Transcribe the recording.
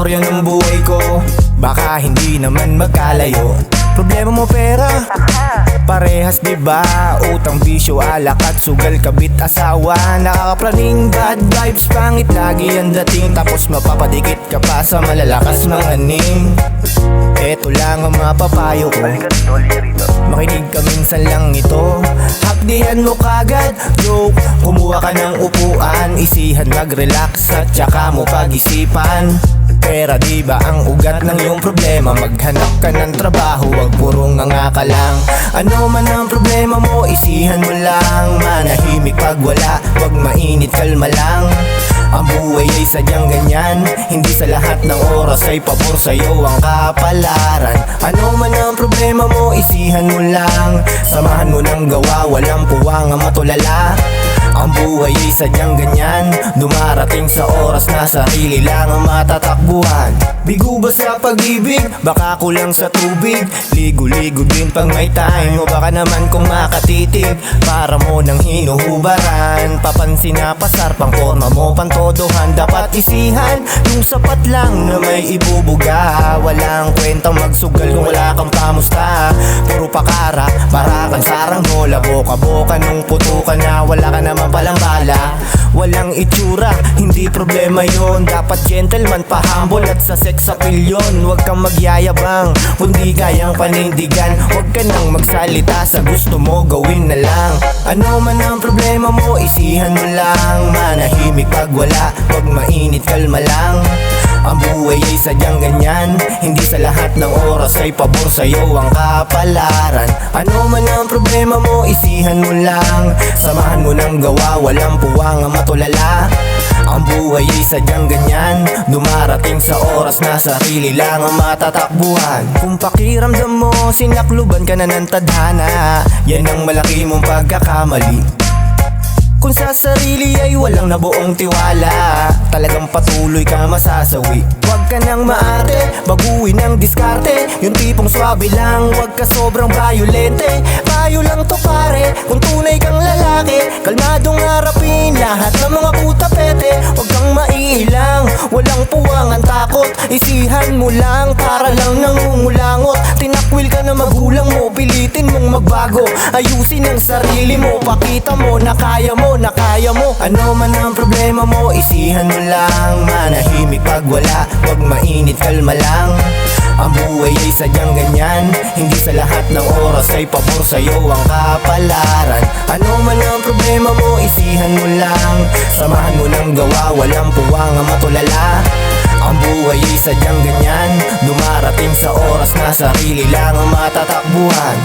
istorya ng buhay ko, baka hindi naman magkalayo. Problema mo pera, parehas diba? Utang, bisyo, alak at sugal, kabit, asawa. Nakakapraning bad vibes, pangit lagi ang dating. Tapos mapapadikit ka pa sa malalakas ng aning. Eto lang ang mapapayo ko, makinig ka minsan lang ito. Hakdihan mo kagad, joke. Kumuha ka ng upuan, isihan, mag-relax at tsaka mo pag-isipan. Pera diba ang ugat ng iyong problema? Maghanap ka ng trabaho, wag puro nga ka lang. Ano man ang problema mo, isihan mo lang. Manahimik pag wala, wag mainit, kalma lang. Ang buhay ay sadyang ganyan, hindi sa lahat ng oras ay pabor sa'yo ang kapalaran. Ano man ang problema mo, isihan mo lang. Samahan mo ng gawa, walang puwang ang matulala. Ang buhay ay sadyang ganyan, dumarating sa oras na sarili lang ang matatakbuhan. Bigo ba sa pag-ibig? Baka kulang sa tubig. Ligo-ligo din pag may time, o baka naman kung makatitig. Para mo nang hinuhubaran, papansin na pasar, pang forma mo, pantodohan. Dapat isihan, yung sapat lang na may ibubuga. Walang kwentang magsugal kung wala kang pamusta. Puro pakara, para kang sarang bola. Boka-boka nung putukan na wala ka naman palang bala. Walang itsura, hindi problema yon. Dapat gentleman, pa-humble at sa sex appeal yun. Huwag kang magyayabang, kundi kayang panindigan. Huwag ka nang magsalita, sa gusto mo gawin na lang. Ano man ang problema mo, isihan mo lang. Manahimik pag wala, huwag mainit, kalma lang. Ang buhay ay sadyang ganyan, hindi sa lahat ng oras ay pabor sa'yo ang kapalaran. Ano man ang problema mo, isihan mo lang. Samahan mo ng gawa, walang puwang ang matulala. Ang buhay ay sadyang ganyan, dumarating sa oras na sarili lang ang matatakbuhan. Kung pakiramdam mo, sinakluban ka na ng tadhana, yan ang malaki mong pagkakamali. Kung sa sarili ay walang nabuong tiwala, talagang patuloy ka masasawi. Huwag ka nang maarte, baguhin ang diskarte. Yung tipong swabe lang, huwag ka sobrang violente. Payo lang to pare, kung tunay kang lalaki, kalmadong harapin lahat ng mga puta pete. Huwag kang maiilang, walang puwang ang takot. Isihan mo lang, para lang nangungulangot. Tinakwil ka na magulang mo, pilitin mong magbago. Ayusin ang sarili mo, pakita mo na kaya mo, na kaya mo. Ano man ang problema mo, isihan mo lang. Manahimik pag wala, wag mainit, kalma lang. Ang buhay ay sadyang ganyan, hindi sa lahat ng oras ay pabor sa'yo ang kapalaran. Ano man ang problema mo, isihan mo lang. Samahan mo ng gawa, walang puwang ang matulala. Ang buhay ay sadyang ganyan, dumarating sa oras na sarili lang ang matatakbuhan.